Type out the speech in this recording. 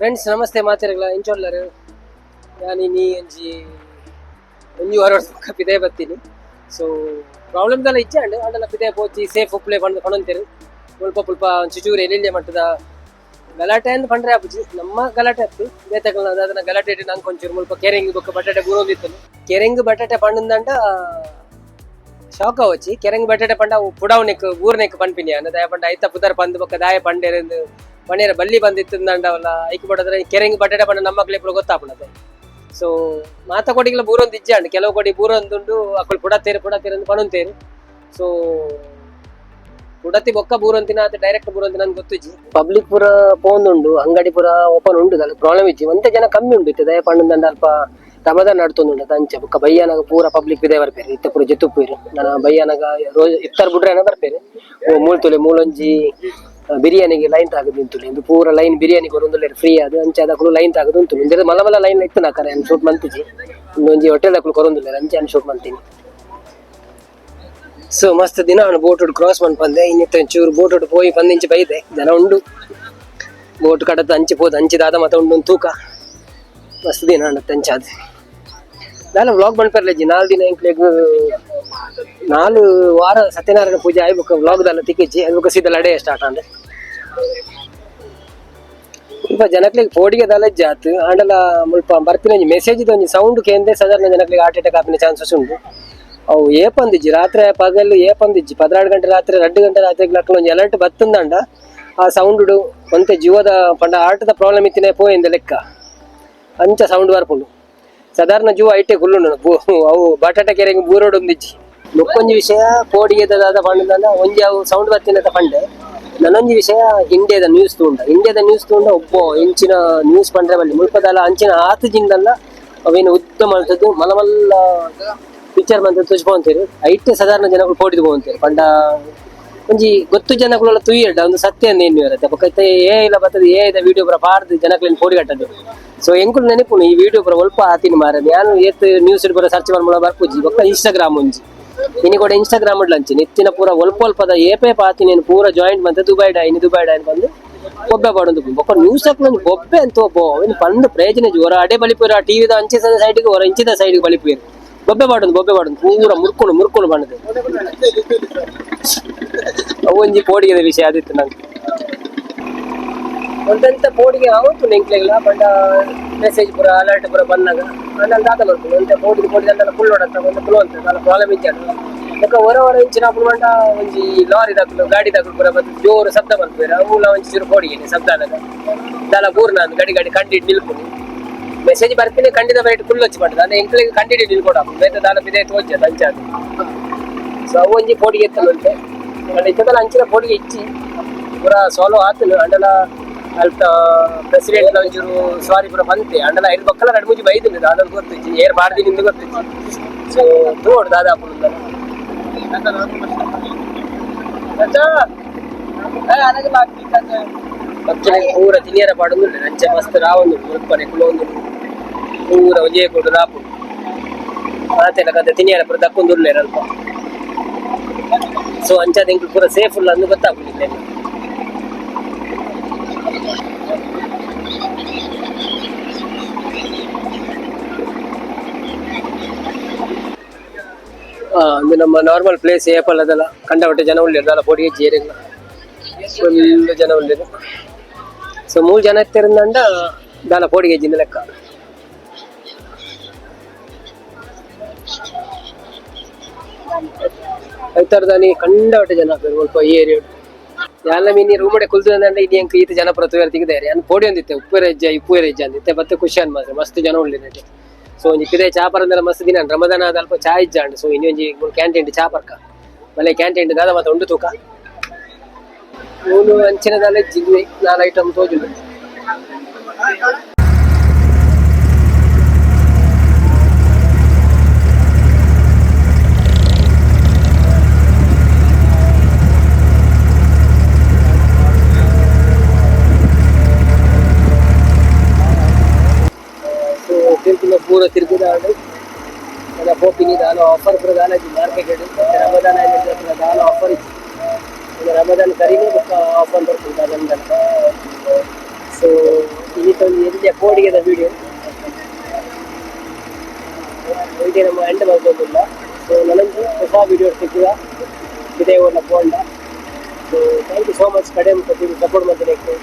Friends ನಮಸ್ತೆ ಮಾತಿರಲ್ಲ ಇಂಚೋಲ್ಲರು ನಾನು ನೀ ಒಂಜಿ ವಾರ ಪಿದೆ ಬರ್ತೀನಿ. ಸೊ ಪ್ರಾಬ್ಲಮ್ದೆಲ್ಲ ಇಚ್ಚಾಂಡು ಅಂಡೆಲ್ಲ ಪಿದೆ ಪೋಚಿ ಸೇಫ್ ಉಪ್ಲೆ ಪಂಡು ಪಣಂತೇರು ಮುಲ್ಪ ಪುಲ್ಪ ಚುಚೂರು ಎಲ್ಲಿಲ್ಲೇ ಮಟ್ಟದ ಗಲಾಟೆ ಅಂತ ಪಂಡ್ರೆ ಆಪುಜಿ ನಮ್ಮ ಗಲಾಟೆ ಆಯ್ತು ಬೇತಗಳ ಅದನ್ನ ಗಲಾಟೆ ಇಟ್ಟು ನಂಗೆ ಒಂಚೂರು ಮುಲ್ಪ ಕೆರೆಂಗ್ ಬೊಕ್ಕ ಬಟಾಟೆ ಬೂರೊಂದಿತ್ತು ಕೆರೆಂಗ್ ಬಟಾಟೆ ಪಂಡಂದಂಡ ಶಾಕ್ ಅವಚ್ಚಿ ಕೆರೆಂಗ್ ಬಟಾಟೆ ಪಂಡ ಪುಡವನಿಕ್ ಊರ್ನೆಕ್ ಪನ್ಪಿನಿ ಅಂದ ದಯ ಪಂಡ ಐತ ಪುದರ್ ಪಂದ್ ಬೊಕ್ಕ ದಾಯ ಪಂಡೇರೆಂದು ಮನೆಯ ಬಲ್ಲಿ ಬಂದಿತ್ತು ದಂಡವಲ್ಲ ಐಕ್ ಬಡದ್ರೆ ಕೆರೆಂಗ್ ಬಟಾಟೆ ಪಂಡ ನಮ್ಮ ಮಕ್ಳು ಇಪ್ಪಳು ಗೊತ್ತಾಪಣದೆ. ಸೊ ಮಾತ ಕೊಡಿಗೆಲ್ಲ ಬೂರೊಂದು ಇಜ್ಜಾಂಡು ಕೆಲವು ಕೊಡಿ ಬೂರೊಂದುಂಡು ಅಕ್ಕಳು ಪುಡತ್ತೇರು ಅಂತ ಪಣಂತೇರು. ಸೊ ಪುಡತಿ ಬೊಕ್ಕ ಬೂರೊಂದಿನ ಅದು ಡೈರೆಕ್ಟ್ ಬೂರೊಂದಿನ ಅಂತ ಗೊತ್ತಿಜ್ಜಿ ಪಬ್ಲಿಕ್ ಪೂರ ಪೋಂದುಂಡು ಅಂಗಡಿ ಪೂರ ಓಪನ್ ಉಂಡು ಅಲ್ಲ ಪ್ರಾಬ್ಲಮ್ ಇಜ್ಜಿ ಒಂದೇ ಜನ ಕಮ್ಮಿ ಉಂಡು ಇತ್ತು ದಯ ಪಂಡ ಅಲ್ಪ ರಮದಾನ್ ನಡ್ತೊಂದುಂಡು ಅಂಚೆ ಬೊಕ್ಕ ಬಯ್ಯಾನಾಗ ಪೂರ ಪಬ್ಲಿಕ್ ಬಿದೆ ಬರ್ಪೇರು ಇತ್ತ ಪೂರ ಜೆತ್ತುಪ್ಪೇರು ನಾನು ಬಯ್ಯಾನಾಗ ರೋಜ್ ಇತ್ತಾರ ಬಿಡ್ರೇನ ಬರ್ಪೇರು ಮೂಳ್ ತುಲೆ ಮೂಲೊಂಜಿ ಬಿರಿಯಾನಿಗೆ ಲೈನ್ ತಾಗದು ಉಂಟು ಇಂದು ಪೂರ ಲೈನ್ ಬಿರಿಯಾನಿ ಕೊರೊಂದುಲ್ಲೇರು ಫ್ರೀ ಅದು ಅಂಚೆ ಅದಕ್ಕೂ ಲೈನ್ ತಾಗದು ಉಂಟು ಇಂದ ಮಲ್ಲ ಮಲ್ಲ ಲೈನ್ ಇತ್ತು ನಾಕರೆ ಶೂಟ್ ಮಂತಿಜಿ ಇನ್ನೊಂಜಿ ಹೋಟೆಲ್ ಹಾಕಲು ಕೊರೊಂದುಲ್ಲೇರು ಅಂಚೆ ಶೂಟ್ ಮಂತೀನಿ. ಸೊ ಮಸ್ತ್ ದಿನ ಅವನು ಬೋಟ್ ಕ್ರಾಸ್ ಮಾಡಿ ಬಂದೆ ಇನ್ನಿತ್ತ ಒಂಚೂರು ಬೋಟ್ ಪೋಯಿ ಪಂದಿಂಚಿ ಬೈದೆ ಜನ ಉಂಡು ಬೋಟ್ ಕಡದ ಅಂಚಿ ಪೋದು ಅಂಚಿದಾದ ಮತ್ತೆ ಉಂಡು ಒಂದು ತೂಕ ಮಸ್ತ್ ದಿನ ಅನ್ನತ್ತೆ ಅಂಚಾದ ನಾನು ವ್ಲಾಗ್ ಬಂದ್ಪರ್ಲೆಜ್ಜಿ 4 ದಿನ ಎಂಕ್ಲೆಗ್ 4 ವಾರ ಸತ್ಯನಾರಾಯಣ ಪೂಜೆ ಆಯ್ಬೇಕು ವ್ಲಾಗ್ದೆಲ್ಲ ತಿಕ್ಕಿಚ್ಚಿ ಅದಕ್ಕೆ ಸೀದಾ ಲಡೆ ಸ್ಟಾರ್ಟ್ ಅಂದ್ರೆ ಸ್ವಲ್ಪ ಜನಕ್ಲಿಗೆ ಪೋಡಿಗೆ ದಲಜ್ಜಿ ಆತು ಆಂಡಲ ಮುಲ್ಪ ಬರ್ಪಿನ ಮೆಸೇಜ್ ಒಂಜಿ ಸೌಂಡ್ ಕೇಂದ್ರೆ ಸಾಧಾರಣ ಜನಕ್ಲಿಗೆ ಹಾರ್ಟ್ ಅಟ್ಯಾಕ್ ಆಪಿನ ಚಾನ್ಸಸ್ ಉಂಟು. ಅವು ಏಪಂದಿಜ್ಜಿ ರಾತ್ರಿ ಪಗಲು ಏಪಂದಿಜ್ಜಿ 16 ಗಂಟೆ ರಾತ್ರಿ 2 ಗಂಟೆ ರಾತ್ರಿ ಒಂಜಿ ಅಲರ್ಟ್ ಬತ್ತಂದಂಡ ಆ ಸೌಂಡ್ ಒಂತೆ ಜೀವದ ಪಂಡ ಹಾರ್ಟ್ದ ಪ್ರಾಬ್ಲಮ್ ಇತ್ತಿನ ಪೋಯಿಂದ ಲೆಕ್ಕ ಅಂಚ ಸೌಂಡ್ ಬರ್ಪುಂಡು ಸಾಧಾರಣ ಜೂ ಐಟೆ ಕುಲ್ಲುಂಡು ಅವು ಬಟಾಟೆ ಕೆರೆಗೆ ಬೂರೋಡು ಒಂದಿಜ್ಜಿ ಮುಕ್ಕೊಂಜಿ ವಿಷಯ ಪೋಡಿಗೆ ದಾದ ಪಂಡ ಒಂಜಿ ಅವು ಸೌಂಡ್ ಬರ್ತಿನ ಪಂಡೆ ನನ್ನೊಂಜಿ ವಿಷಯ ಇಂಡಿಯಾದ ನ್ಯೂಸ್ ತೂಂಡ ಒಬ್ಬ ಇಂಚಿನ ನ್ಯೂಸ್ ಪಂಡ್ರೆ ಬಲ್ಲಿ ಮುಲ್ಪದಲ್ಲ ಅಂಚಿನ ಆತು ಜಿಂದಲ್ಲ ಅವೇನು ಉದ್ದ ಮಾಡ್ತದ್ದು ಮಲಮಲ್ಲ ಪಿಕ್ಚರ್ ಬಂತ ತುಚ್ಕೊಂತೀರಿ ಐಟೆ ಸಾಧಾರಣ ಜನಗಳು ಪೋಡಿದು ಹೋಗ್ತಾರೆ ಪಂಡ ಒಂಜಿ ಗೊತ್ತು ಜನಗಳೆಲ್ಲ ತುಯ್ಯಡ್ಡ ಒಂದು ಸತ್ಯ ಏನು ಇರುತ್ತೆ ಪಕ್ಕ ಇಲ್ಲ ಬರ್ತದೆ ವಿಡಿಯೋ ಪುರ ಪಾರ್ದು ಜನಕ್ಲೇನು ಪೋಡಿ ಕಟ್ಟದ್ದು. ಸೊ ಎಂಕುಲು ನೆನಪುನು ಈ ವಿಡಿಯೋ ಪುರ ಒಲ್ಪ ಆತಿನ ಮಾರ ನಾನು ಏತ್ ನ್ಯೂಸ್ ಪುರ ಸರ್ಚ್ ಮಾಡ್ಬೋಡ ಬರ್ಪುಜಿ ಬೊಕ್ಕ ಇನ್ಸ್ಟಾಗ್ರಾಮ್ ಒಂಜಿ ಇನಿ ಕೂಡ ಇನ್ಸ್ಟಾಗ್ರಾಮ್ ಅಂಚಿ ನೆತ್ತಿನ ಪೂರ ಒಲ್ಪದ ಏಪೇ ಪಾತಿ ನೀನು ಪೂರ ಜಾಯಿಂಟ್ ಬಂತ ದುಬೈ ಡಾಯ್ನಿ ಬಂದು ಬೊಬ್ಬೆ ಪಾಡೊಂದು ಬೊಕ್ಕ ನ್ಯೂಸ್ ಹಾಕೊಂಡು ಬೊಬ್ಬೆ ಅಂತ ಒಬ್ಬ ಇನ್ನು ಪಂದು ಪ್ರಯೋಜನ ಹೊರ ಅಡೆ ಬಲಿಪುರ ಟಿವಿದ ಅಂಚಿದ ಸೈಡ್ಗೆ ಹೊರ ಇಂಚಿದ ಸೈಡ್ಗೆ ಬಲಿಪುರು ಬೊಬ್ಬೆ ಪಾಡೊಂದು ಪೂರ ಮುರ್ಕೊಂಡು ಬಂದದೆ ಒಂಜಿ ಪೋಡಿಗೆ ವಿಷಯ ಆದಿತ್ತು ನಂಗೆ ಒಂದಂತ ಪೋಡಿಗೆ ಆವತ್ತು ನೆಂಕ್ಲೆಲ್ಲ ಬಂಡ ಮೆಸೇಜ್ ಪೂರ ಅಲರ್ಟ್ ಪೂರ ಬಂದಾಗ ನಾನು ದಾದ ಮಾಡ್ಕೊಂಡು ಒಂದ ಪೋಡಿ ಅಂತೆಲ್ಲ ಫುಲ್ ಹೊಡತ್ತ ಒಂದು ಫುಲ್ ಅಂತ ನಾನು ಪ್ರಾಬ್ಲಮ್ ಇಚ್ಚಾಡು ಯಾಕ ಹೊರ ಇಂಚಿನ ಬಂಡ ಒಂಜಿ ಲಾರಿ ದಾಖಲು ಗಾಡಿ ದಾಖಲು ಪೂರ ಬಂದು ಜೋರು ಶಬ್ದ ಬರ್ತಾರೆ ಅವುಲ ಒಂಚಿ ಚೂರು ಪೋಡಿಗೆ ಶಬ್ದ ಆದಾಗ ದಾಲ ಪೂರ್ಣ ಅಂದ್ ಗಡಿ ಕಂಡಿಟ್ಟು ನಿಲ್ಕೊಂಡು ಮೆಸೇಜ್ ಬರ್ತೀನಿ ಖಂಡಿತ ಬರೇಟ್ ಫುಲ್ ಹಚ್ಚಿ ಮಾಡ್ತದೆ ಅಂದ್ರೆ ಎಂಕ್ಲೆಗೆ ಕಂಡಿಟ್ಟು ನಿಲ್ಕೊಡ ಬೇರೆ ದಾಲ ಬಿದೆ ತೋಜ್ ಅಂಚಾದ. ಸೊ ಅವು ಒಂಜಿ ಪೋಡಿಗೆ ಎತ್ತಲಂತೆ ಇತ್ತದಲ್ಲ ಅಂಚಿನ ಪೋಡಿಗೆ ಇಚ್ಚಿ ಪೂರ ಸಾಲ್ವ್ ಆತನು ಅಂಡಲ ಅಲ್ಪ ಪ್ರೆಸಿಡೆಂಟ್ ಒಂಚೂರು ಸಾರಿ ಪೂರ ಬಂತೆ ಅಂಡಲ 5 ಮಕ್ಕಳ 2-3 ಬೈದಿಲ್ಲ ಅದನ್ನು ಗೊತ್ತಿಜ್ಜಿ ಏರ್ ಬಾರ್ದಿನಿಂದ ಗೊತ್ತಿಜ್ಜಿ. ಸೊ ತೋಡ್ ದಾದಾಪುರ ಪೂರ ತಿನಿಯರ ಪಾಡೊಂದು ಅಂಚೆ ಮಸ್ತ್ ರಾವೊಂದು ಮುಲ್ಪನೆ ಕುಲೊಂದು ಪೂರ ಒಜೆ ಕೊಡು ರಾಪು ಮಾತೆಲ್ಲ ಕದ ತಿನಿಯರ ಪೂರ ದಕ್ಕೊಂದುಲ್ಲೇರ ಅಲ್ಪ. ಸೊ ಅಂಚಾದ ಎಂಕ್ಲು ಪೂರ ಸೇಫ್ ಉಲ್ಲ ಅಂದು ಗೊತ್ತಾಗ್ಲಿಲ್ಲ ಒಂದು ನಮ್ಮ ನಾರ್ಮಲ್ ಪ್ಲೇಸ್ ಏಪಲ್ ಅದೆಲ್ಲ ಕಂಡಪಟ್ಟೆ ಜನ ಉಳ್ಳೇರು ದಾಲ ಪೋಡಿಗೆ ಜೇರೆಲ್ಲ ಫುಲ್ ಜನ ಉಳ್ಳೇರು. ಸೊ 3 ಜನ ಎತ್ತಿರಂದಂಡ ದಾಲ ಪೋಡಿಗೆ ಹೆಜ್ಜಿಂದ ಲೆಕ್ಕ ಐತಾರದಾನಿ ಕಂಡಪಟ್ಟೆ ಜನ ಹಾಕ್ತಾರೆ ಸ್ವಲ್ಪ ಈ ಏರಿಯಾ ಎಲ್ಲ ಮೀನಿ ರೂಮಡೆ ಕುಲ್ತಂದ್ರೆ ಇದು ಎಂಕ್ ಈತ ಜನ ಪ್ರತಿವಾರ ತೆಗಿದಾರೆ ನಾನು ಪೋಡಿ ಅಂದಿತ್ತೆ ಉಪ್ಪು ಹೆಜ್ಜೆ ಅಂದಿತ್ತೆ ಮತ್ತೆ ಖುಷಿ ಅನ್ ಮಾತ್ರ ಮಸ್ತ್ ಜನ ಉಳ್ಳಿದೆ. ಸೊ ಒಂಜಿ ಪಿದೆ ಚಾಪರಂದೆಲ್ಲ ಮಸ್ತ್ ದಿನ ರಮದಾನ ಅದ ಅಲ್ಪ ಚಾ ಇಜ್ಜಾಂಡು. ಸೊ ಇನ್ನೊಂಜಿ ಕ್ಯಾಂಟೀನ್ ಚಾಪರ್ಕ ಮಳೆ ಕ್ಯಾಂಟೀನ್ ದಾದ ಮತ್ತೆ ಉಂಡು ತೂಕ 3 ಅಂಚಿನದಲ್ಲ ಜಿಗ್ವಿ 4 ಐಟಮ್ ತೋಜುಂಡು. ಪೂರ ತಿರುಗಿದಾಡು ಹೋಪಿಂಗ್ ದಾಲ ಆಫರ್ ಪೂರ ದಾಲ ಮಾರ್ಕೆಟ್ ರಮದಾನ ದಾಲ ಆಫರ್ ಇತ್ತು ರಮದಾನ್ ಕರೀನೇ ಆಫರ್ ಬರ್ತದೆ. ಸೊ ಇನ್ನಿತ್ತೊಂದು ಎಲ್ಲಿಯ ಕೋಡಿಗೆದ ವಿಡಿಯೋ ನಮ್ಮ ಎಂಡ್ ಬರ್ಬೋದಿಲ್ಲ. ಸೊ ನನಗೆ ಹೊಸ ವಿಡಿಯೋ ಸಿಕ್ಕಿದ ಇದೇ ಒಳ್ಳೆ ಬೋಂಡ. So thank you so much ಕಡೆ ಸಪೋರ್ಟ್ ಮಾಡ್ತೀನಿ.